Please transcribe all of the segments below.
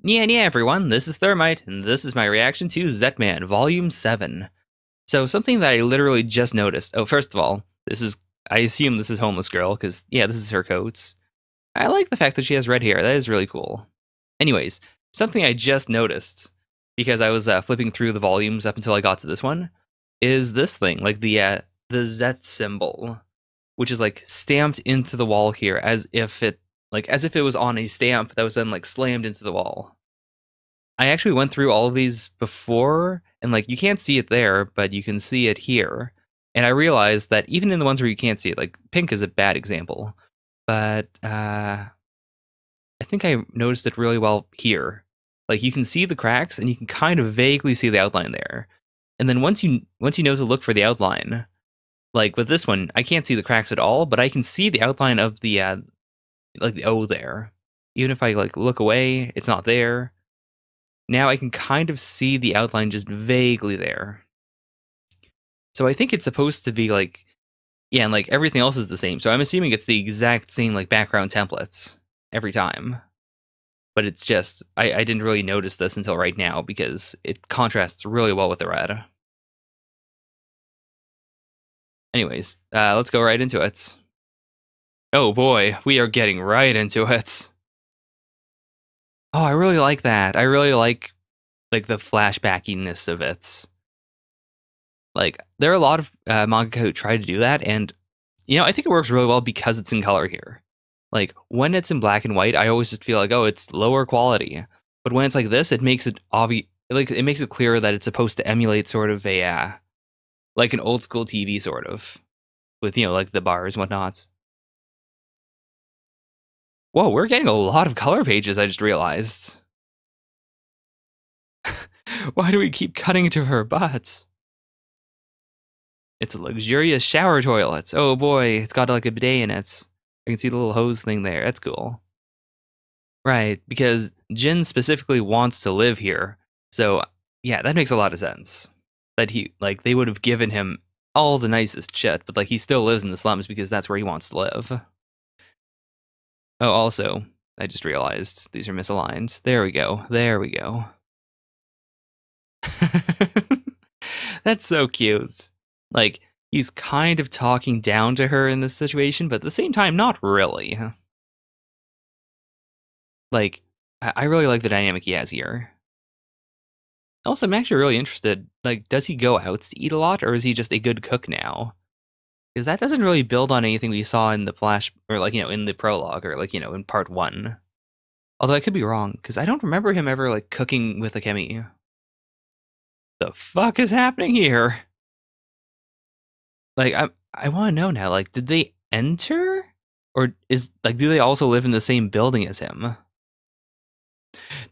Yeah, everyone, this is Thermite, and this is my reaction to Zetman, Volume 7. So, something that I literally just noticed. Oh, first of all, I assume this is Homeless Girl, because, yeah, this is her coats. I like the fact that she has red hair, that is really cool. Anyways, something I just noticed, because I was flipping through the volumes up until I got to this one, is this thing, like the Zet symbol, which is like stamped into the wall here as if it was on a stamp that was then like slammed into the wall. I actually went through all of these before, and like you can't see it there, but you can see it here. And I realized that even in the ones where you can't see it, like pink is a bad example, but I think I noticed it really well here. Like you can see the cracks, and you can kind of vaguely see the outline there. And then once you know to look for the outline, like with this one, I can't see the cracks at all, but I can see the outline of the like the O there. Even if I like look away, it's not there. Now I can kind of see the outline just vaguely there. So I think it's supposed to be like, yeah, and like everything else is the same. So I'm assuming it's the exact same like background templates every time. But it's just, I didn't really notice this until right now because it contrasts really well with the red. Anyways, let's go right into it. Oh boy, we are getting right into it. Oh, I really like that. I really like the flashbackiness of it. Like there are a lot of manga who try to do that, and I think it works really well because it's in color here. Like when it's in black and white, I always just feel like, oh, it's lower quality. But when it's like this, it makes it obvious. Like it makes it clear that it's supposed to emulate sort of a like an old school TV sort of with like the bars and whatnot. Whoa, we're getting a lot of color pages. I just realized. Why do we keep cutting to her butt? It's a luxurious shower toilet. Oh boy, it's got like a bidet in it. I can see the little hose thing there. That's cool. Right, because Jin specifically wants to live here. So, yeah, that makes a lot of sense. That they would have given him all the nicest shit, but like he still lives in the slums because that's where he wants to live. Oh, also, I just realized these are misaligned. There we go. There we go. That's so cute. Like, he's kind of talking down to her in this situation, but at the same time, not really. Like, I really like the dynamic he has here. Also, I'm actually really interested. Like, does he go out to eat a lot, or is he just a good cook now? Because that doesn't really build on anything we saw in the flash, or like in the prologue, or like in part one. Although I could be wrong, because I don't remember him ever like cooking with Akemi. The fuck is happening here? Like, I want to know now. Like, did they enter, or do they also live in the same building as him?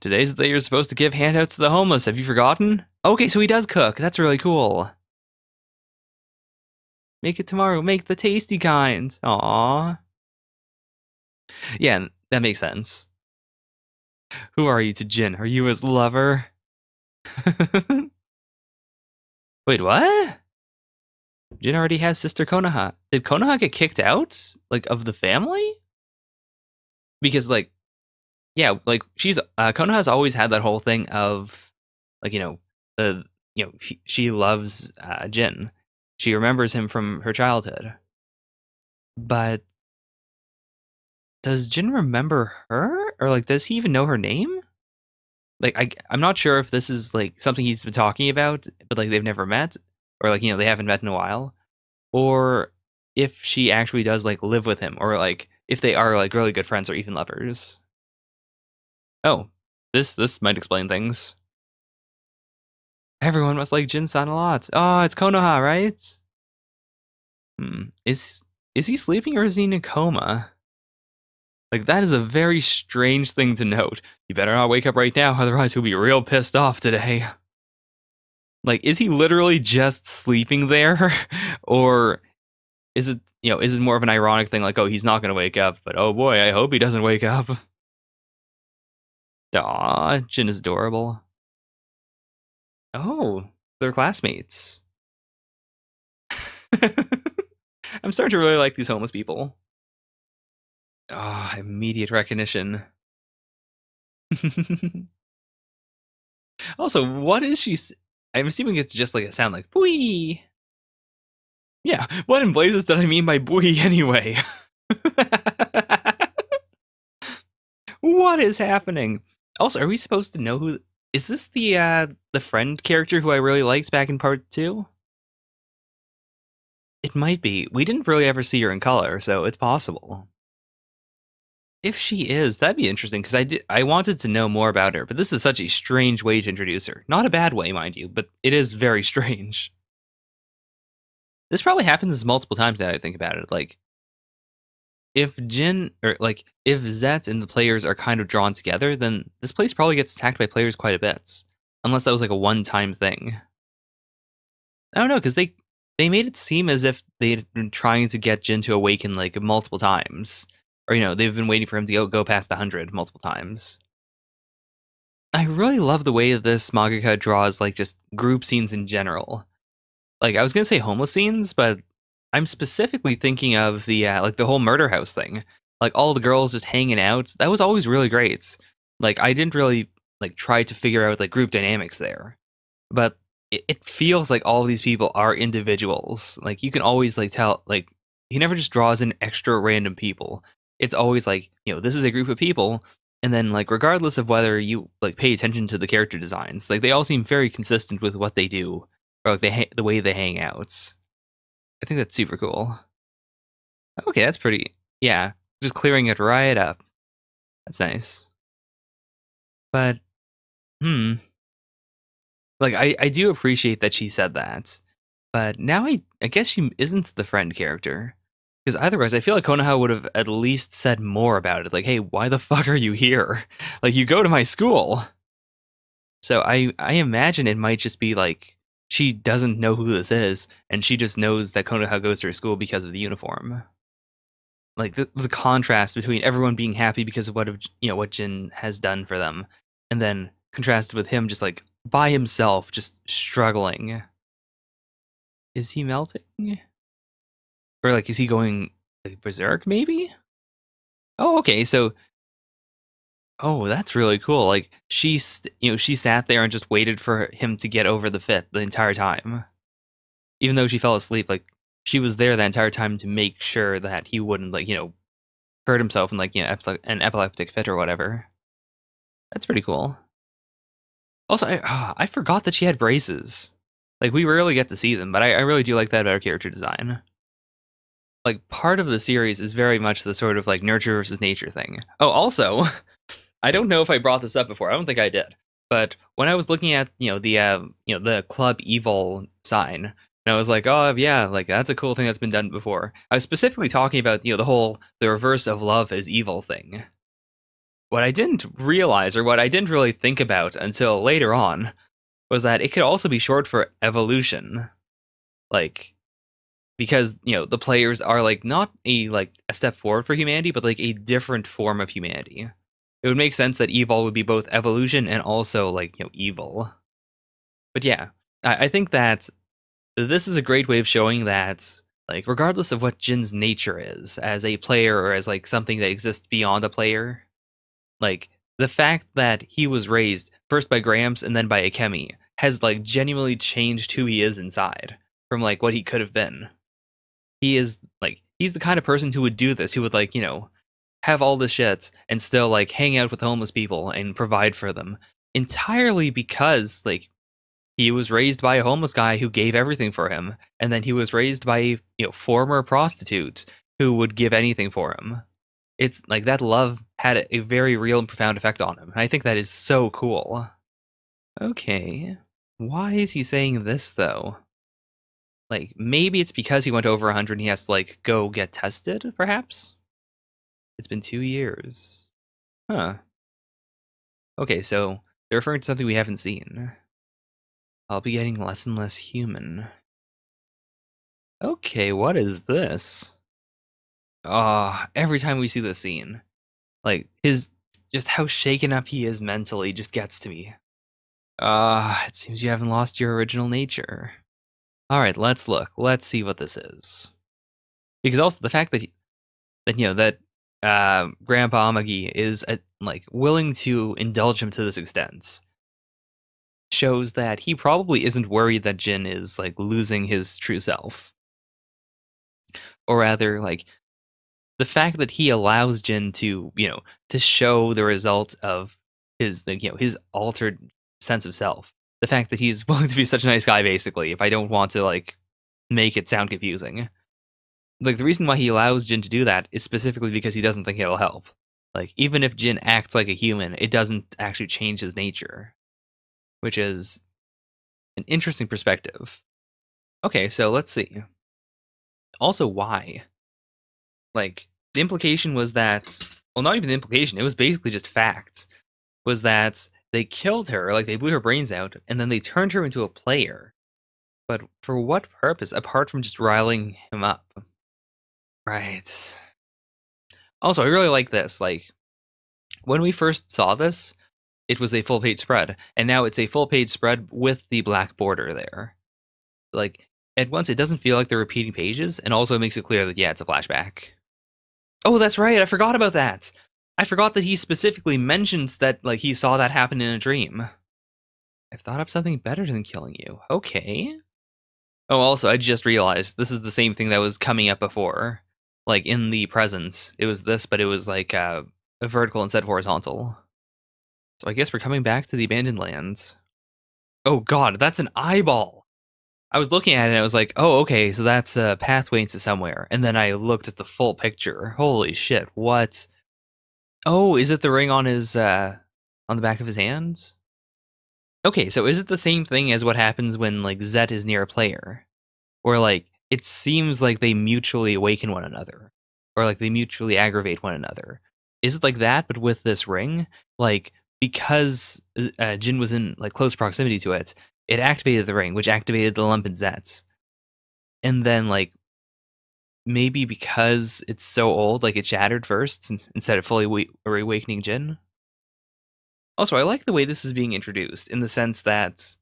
Today's the day you're supposed to give handouts to the homeless. Have you forgotten? Okay, so he does cook. That's really cool. Make it tomorrow. Make the tasty kind. Aww. Yeah, that makes sense. Who are you to Jin? Are you his lover? Wait, what? Jin already has sister Konoha. Did Konoha get kicked out? Like, of the family? Because, like, yeah, like, Konoha's always had that whole thing of, like, she loves Jin. She remembers him from her childhood. But does Jin remember her? Or, like, does he even know her name? Like, I'm not sure if this is, like, something he's been talking about, but, like, they've never met. Or, like, they haven't met in a while. Or if she actually does, like, live with him. Or, like, if they are, like, really good friends or even lovers. Oh, this might explain things. Everyone must like Jin-san a lot. Oh, it's Konoha, right? Is he sleeping or is he in a coma? Like, that is a very strange thing to note. You better not wake up right now, otherwise he'll be real pissed off today. Like, is he literally just sleeping there? Or is it more of an ironic thing, like, oh, he's not gonna wake up, but oh boy, I hope he doesn't wake up. Aw, Jin is adorable. Oh, they're classmates. I'm starting to really like these homeless people. Ah, immediate recognition. Also, what is she? I'm assuming it's just like a sound like "bui." Yeah, what in blazes did I mean by "bui" anyway? What is happening? Also, are we supposed to know who? Is this the friend character who I really liked back in part two? It might be. We didn't really ever see her in color, so it's possible. If she is, that'd be interesting because I wanted to know more about her, but this is such a strange way to introduce her. Not a bad way, mind you, but it is very strange. This probably happens multiple times now that I think about it. Like if Jin or like if Zet and the players are kind of drawn together, then this place probably gets attacked by players quite a bit. Unless that was like a one-time thing. I don't know, because they made it seem as if they'd been trying to get Jin to awaken like multiple times. Or they've been waiting for him to go past 100 multiple times. I really love the way this mangaka draws like just group scenes in general. Like I was gonna say homeless scenes, but I'm specifically thinking of the like the whole murder house thing. Like all the girls just hanging out. That was always really great. Like I didn't really like try to figure out like group dynamics there, but it feels like all of these people are individuals. Like you can always like tell. Like he never just draws in extra random people. It's always like this is a group of people, and then like regardless of whether you like pay attention to the character designs, like they all seem very consistent with what they do or like the way they hang out. I think that's super cool. Okay, that's pretty. Yeah, just clearing it right up. That's nice. But like I do appreciate that she said that. But now I guess she isn't the friend character. Because otherwise, I feel like Konoha would have at least said more about it. Like, hey, why the fuck are you here? Like, you go to my school. So I imagine it might just be like she doesn't know who this is, and she just knows that Konoha goes to her school because of the uniform. Like the contrast between everyone being happy because of what Jin has done for them, and then contrasted with him just like by himself, just struggling. Is he melting? Or like is he going like, berserk maybe? Oh, okay. So oh, that's really cool. Like she sat there and just waited for him to get over the fit the entire time. Even though she fell asleep, like she was there the entire time to make sure that he wouldn't like, hurt himself in like, an epileptic fit or whatever. That's pretty cool. Also, I forgot that she had braces. Like we rarely get to see them, but I really do like that about her character design. Like part of the series is very much the sort of like nurture versus nature thing. Oh, also, I don't know if I brought this up before. I don't think I did. But when I was looking at the club evil sign, and I was like, oh yeah, like that's a cool thing that's been done before. I was specifically talking about the reverse of love is evil thing. What I didn't realize, or what I didn't really think about until later on, was that it could also be short for evolution. Like because the players are like not a step forward for humanity, but like a different form of humanity. It would make sense that evil would be both evolution and also like evil. But yeah, I think that this is a great way of showing that like regardless of what Jin's nature is as a player or as like something that exists beyond a player, like the fact that he was raised first by Gramps and then by Akemi has like genuinely changed who he is inside from like what he could have been. He's the kind of person who would do this, who would like, have all the shit and still like hang out with homeless people and provide for them entirely because like he was raised by a homeless guy who gave everything for him, and then he was raised by a former prostitute who would give anything for him. It's like that love had a very real and profound effect on him, and I think that is so cool. Okay, why is he saying this though? Like maybe it's because he went over 100 and he has to like go get tested, perhaps? It's been 2 years. Huh. Okay, so they're referring to something we haven't seen. I'll be getting less and less human. Okay, what is this? Ah, every time we see this scene, like just how shaken up he is mentally just gets to me. It seems you haven't lost your original nature. All right, let's look. Let's see what this is. Because also the fact that Grandpa Amagi is like willing to indulge him to this extent. shows that he probably isn't worried that Jin is like losing his true self. Or rather, like the fact that he allows Jin to, to show the result of his, like, his altered sense of self. The fact that he's willing to be such a nice guy, basically, if I don't want to, like, make it sound confusing. Like, the reason why he allows Jin to do that is specifically because he doesn't think it'll help. Like, even if Jin acts like a human, it doesn't actually change his nature. Which is an interesting perspective. Okay, so let's see. Also, why? Like, the implication was that, well, not even the implication, it was basically just facts, was that they killed her, like, they blew her brains out, and then they turned her into a player. But for what purpose, apart from just riling him up? Right. Also, I really like this. Like, when we first saw this, it was a full-page spread, and now it's a full-page spread with the black border there. Like, at once, it doesn't feel like they're repeating pages, and also it makes it clear that, yeah, it's a flashback. Oh, that's right. I forgot about that. I forgot that he specifically mentions that, like, he saw that happen in a dream. I've thought up something better than killing you. Okay. Oh, also, I just realized this is the same thing that was coming up before. Like, in the presence, it was this, but it was, like, a vertical instead of horizontal. So I guess we're coming back to the abandoned lands. Oh, God, that's an eyeball! I was looking at it and I was like, oh, okay, so that's a pathway into somewhere. And then I looked at the full picture. Holy shit, what? Oh, is it the ring on his, on the back of his hands? Okay, so is it the same thing as what happens when, like, Zet is near a player? Or, like, it seems like they mutually awaken one another. Or, like, they mutually aggravate one another. Is it like that, but with this ring? Like, because Jin was in, like, close proximity to it, it activated the ring, which activated the lump in Zets. And then, like, maybe because it's so old, like, it shattered first instead of fully reawakening Jin. Also, I like the way this is being introduced in the sense that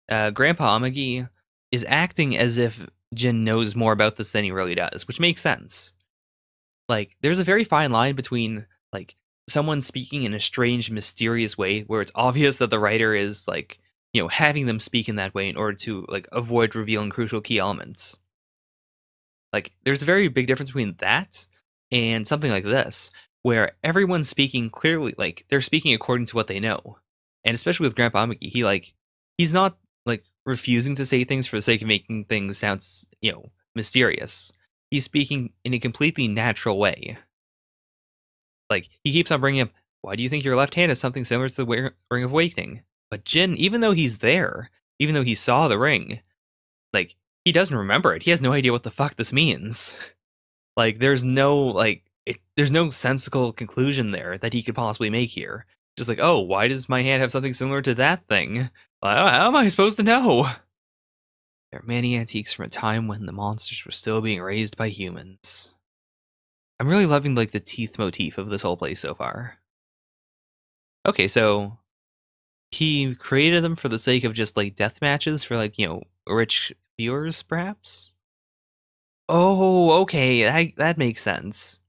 Grandpa Amagi is acting as if Jin knows more about this than he really does, which makes sense. Like, there's a very fine line between, like, someone speaking in a strange, mysterious way where it's obvious that the writer is, like, having them speak in that way in order to, like, avoid revealing crucial key elements. Like, there's a very big difference between that and something like this, where everyone's speaking clearly, like, they're speaking according to what they know. And especially with Grandpa Amiki, he's not, like, refusing to say things for the sake of making things sound, mysterious. He's speaking in a completely natural way. Like, he keeps on bringing up, why do you think your left hand is something similar to the Ring of Awakening? But Jin, even though he's there, even though he saw the ring, like, he doesn't remember it. He has no idea what the fuck this means. Like, there's no, there's no sensical conclusion there that he could possibly make here. Just like, oh, why does my hand have something similar to that thing? Well, how am I supposed to know? There are many antiques from a time when the monsters were still being raised by humans. I'm really loving, like, the teeth motif of this whole place so far. Okay, so he created them for the sake of just, like, death matches for, like, rich viewers, perhaps? Oh, okay, that makes sense.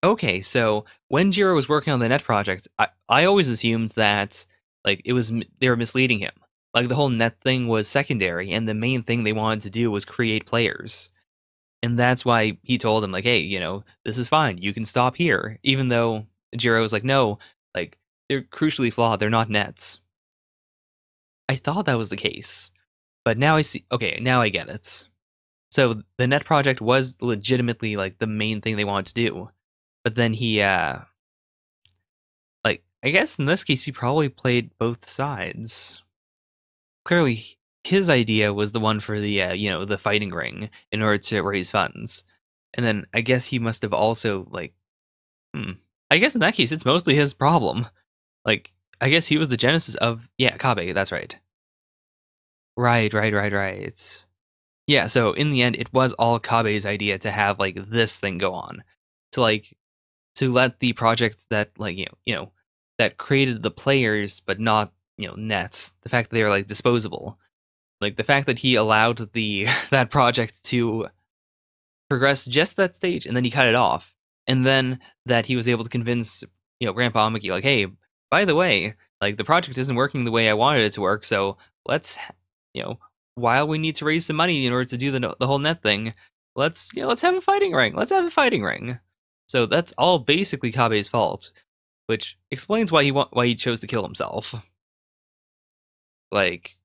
Okay, so when Jiro was working on the net project, I always assumed that, like, they were misleading him. Like, the whole net thing was secondary, and the main thing they wanted to do was create players. And that's why he told him, like, hey, this is fine, you can stop here. Even though Jiro was like, no, like, they're crucially flawed, they're not nets. I thought that was the case. But now I see, okay, now I get it. So the net project was legitimately, like, the main thing they wanted to do. But then he, like, I guess in this case, he probably played both sides. Clearly, his idea was the one for the, the fighting ring in order to raise funds. And then I guess he must have also, like, I guess in that case, it's mostly his problem. Like, I guess he was the genesis of, yeah, Kabe, that's right. Right. Yeah, so in the end, it was all Kabe's idea to have, like, this thing go on. To let the project that, like, that created the players, but not, nets, the fact that they were, like, disposable. Like, the fact that he allowed that project to progress just that stage, and then he cut it off. And then that he was able to convince, Grandpa Amiki, like, hey, by the way, Like, the project isn't working the way I wanted it to work, so let's, you know, while we need to raise some money in order to do the whole net thing, let's have a fighting ring. Let's have a fighting ring. So that's all basically Kabe's fault, which explains why he chose to kill himself. Like,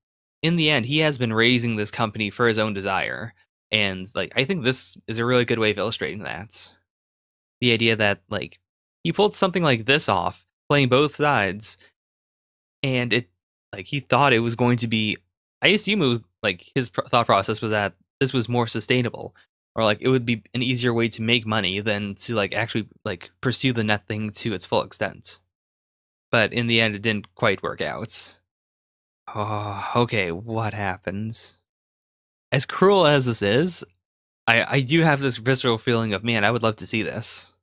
in the end, he has been raising this company for his own desire, and like I think this is a really good way of illustrating that. The idea that like he pulled something like this off, playing both sides, and it like he thought it was going to be. I assume it was like his thought process was that this was more sustainable, or like it would be an easier way to make money than to like actually like pursue the net thing to its full extent. But in the end, it didn't quite work out. Oh, okay, what happens? As cruel as this is, I do have this visceral feeling of, man, I would love to see this.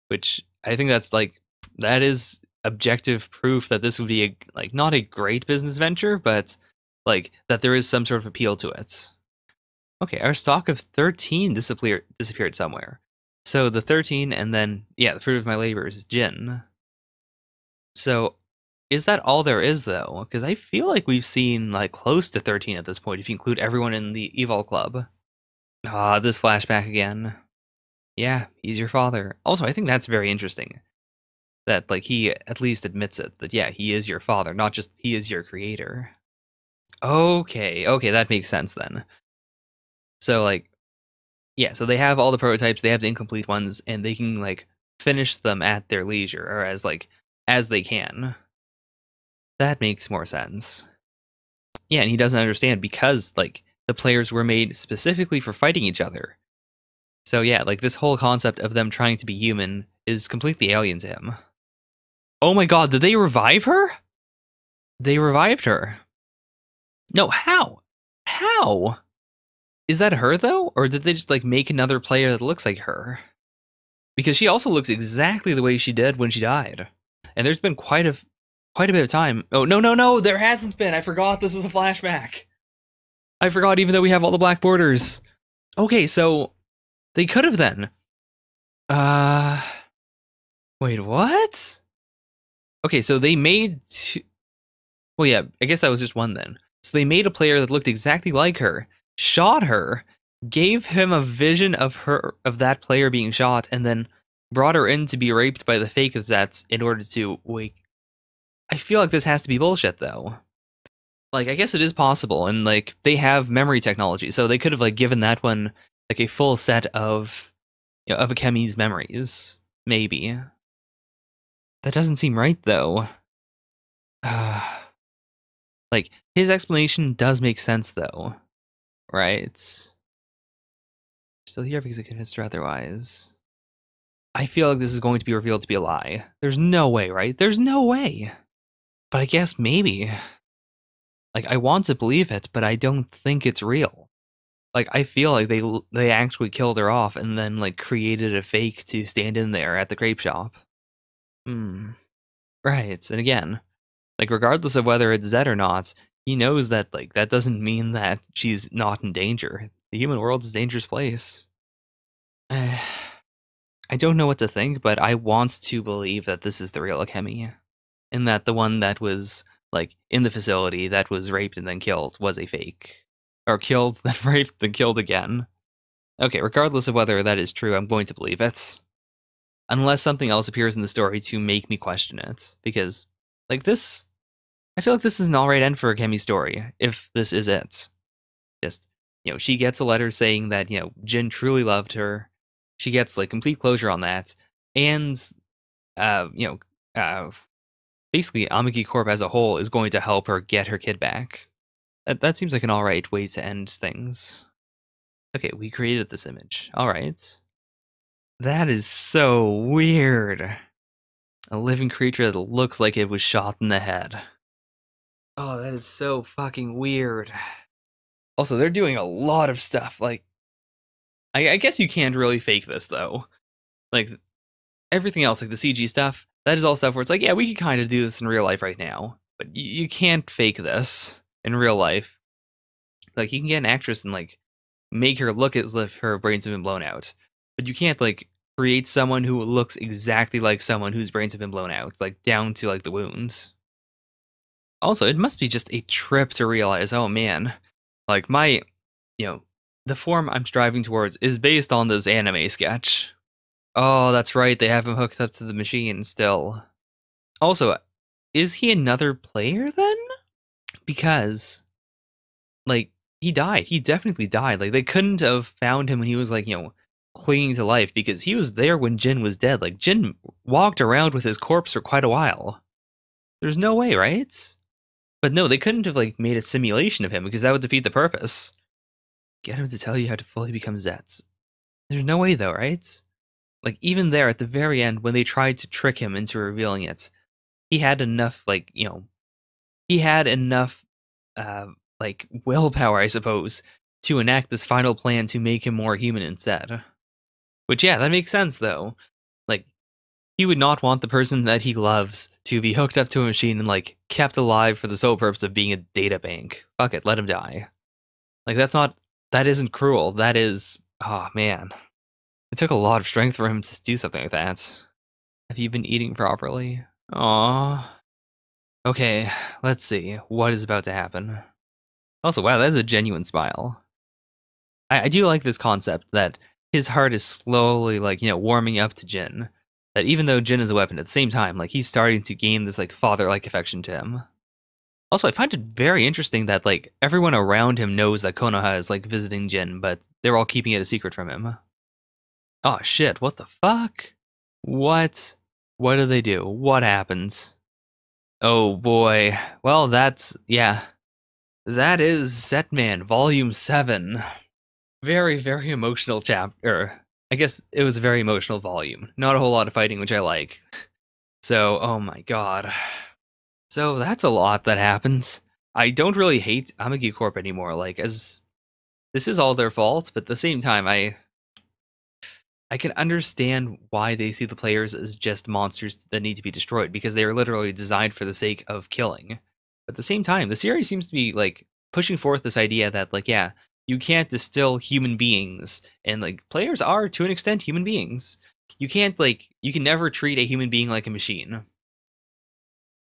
Which I think that is objective proof that this would be like not a great business venture, but like that there is some sort of appeal to it. Okay, our stock of 13 disappeared somewhere. So the 13 and then yeah, the fruit of my labor is gin. So is that all there is though? Because I feel like we've seen like close to 13 at this point if you include everyone in the Evol Club. Ah, this flashback again. Yeah, he's your father. Also, I think that's very interesting. That, like, he at least admits it. That, yeah, he is your father, not just he is your creator. Okay, that makes sense then. So, like, yeah, so they have all the prototypes, they have the incomplete ones, and they can, like, finish them at their leisure, or as they can. That makes more sense. Yeah, and he doesn't understand because, like, the players were made specifically for fighting each other. So yeah, like this whole concept of them trying to be human is completely alien to him. Oh my god, did they revive her? They revived her. No, how? How? Is that her though? Or did they just like make another player that looks like her? Because she also looks exactly the way she did when she died. And there's been quite a bit of time. Oh, no, there hasn't been. I forgot this is a flashback. I forgot even though we have all the black borders. Okay, so they could have then. Wait, what? Okay, so they made well, yeah, I guess that was just one then. So they made a player that looked exactly like her, shot her, gave him a vision of that player being shot, and then brought her in to be raped by the fake Zets in order to wake. I feel like this has to be bullshit though. Like, I guess it is possible, and like they have memory technology, so they could have like given that one like a full set of of Akemi's memories, maybe. That doesn't seem right though. Like his explanation does make sense though, right? Still here because I convinced her otherwise. I feel like this is going to be revealed to be a lie. There's no way, right? There's no way. But I guess maybe. Like, I want to believe it, but I don't think it's real. Like, I feel like they actually killed her off and then, like, created a fake to stand in there at the crepe shop. Right. And again, like, regardless of whether it's Zed or not, he knows that, like, that doesn't mean that she's not in danger. The human world is a dangerous place. I don't know what to think, but I want to believe that this is the real Akemi. And that the one that was, like, in the facility that was raped and then killed was a fake. Or killed, then raped, then killed again. Okay, regardless of whether that is true, I'm going to believe it. Unless something else appears in the story to make me question it. Because, like, this... I feel like this is an alright end for Akemi's story, if this is it. Just, she gets a letter saying that, Jin truly loved her. She gets, like, complete closure on that. And, basically, Amagi Corp as a whole is going to help her get her kid back. That seems like an alright way to end things. Okay, we created this image. Alright. That is so weird. A living creature that looks like it was shot in the head. Oh, that is so fucking weird. Also, they're doing a lot of stuff. Like, I guess you can't really fake this, though. Like, everything else, like the CG stuff, that is all stuff where it's like, yeah, we could kind of do this in real life right now. But you can't fake this in real life. Like, you can get an actress and, like, make her look as if her brains have been blown out. But you can't, like, create someone who looks exactly like someone whose brains have been blown out, like down to like the wounds. Also, it must be just a trip to realize, oh man, like the form I'm striving towards is based on this anime sketch. Oh, that's right, they have him hooked up to the machine still. Also, is he another player then? Because, like, he died. He definitely died. Like, they couldn't have found him when he was, like, clinging to life because he was there when Jin was dead. Like, Jin walked around with his corpse for quite a while. There's no way, right? But no, they couldn't have, like, made a simulation of him because that would defeat the purpose. Get him to tell you how to fully become Zets. There's no way, though, right? Like, even there at the very end, when they tried to trick him into revealing it, he had enough, he had enough, willpower, I suppose, to enact this final plan to make him more human instead. Which, yeah, that makes sense, though. Like, he would not want the person that he loves to be hooked up to a machine and, like, kept alive for the sole purpose of being a data bank. Fuck it, let him die. Like, that isn't cruel. That is, oh, man. It took a lot of strength for him to do something like that. Have you been eating properly? Aww. Okay, let's see. What is about to happen? Also, wow, that's a genuine smile. I do like this concept that his heart is slowly, warming up to Jin. That even though Jin is a weapon, at the same time, he's starting to gain this, father-like affection to him. Also, I find it very interesting that, everyone around him knows that Konoha is, visiting Jin, but they're all keeping it a secret from him. Oh, shit, what the fuck? What? What do they do? What happens? Oh, boy. Well, yeah. That is Zetman, Volume 7. Very, very emotional chapter. I guess it was a very emotional volume. Not a whole lot of fighting, which I like. So, oh my god. So, that's a lot that happens. I don't really hate Amagi Corp anymore, as this is all their fault, but at the same time, I can understand why they see the players as just monsters that need to be destroyed, because they are literally designed for the sake of killing. But at the same time, the series seems to be, pushing forth this idea that, yeah, you can't distill human beings, and, players are, to an extent, human beings. You can't, you can never treat a human being like a machine.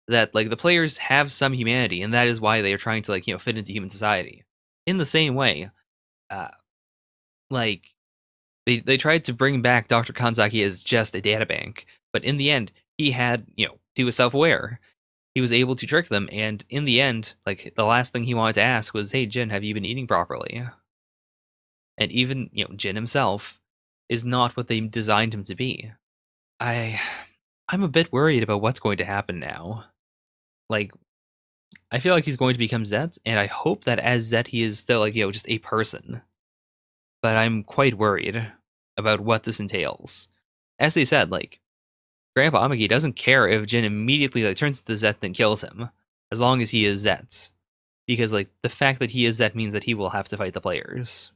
That, the players have some humanity, and that is why they are trying to, fit into human society. In the same way, they tried to bring back Dr. Kanzaki as just a databank, but in the end, he was self-aware. He was able to trick them, and in the end, the last thing he wanted to ask was, hey, Jin, have you been eating properly? And even, Jin himself is not what they designed him to be. I'm a bit worried about what's going to happen now. I feel like he's going to become Zet, and I hope that as Zet he is still, just a person. But I'm quite worried about what this entails. As they said, Grandpa Amagi doesn't care if Jin immediately turns into Zet and kills him, as long as he is Zet. Because the fact that he is Zet means that he will have to fight the players.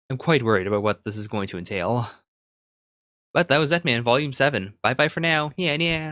I'm quite worried about what this is going to entail. But that was Zetman, Volume 7. Bye bye for now. Yeah, yeah.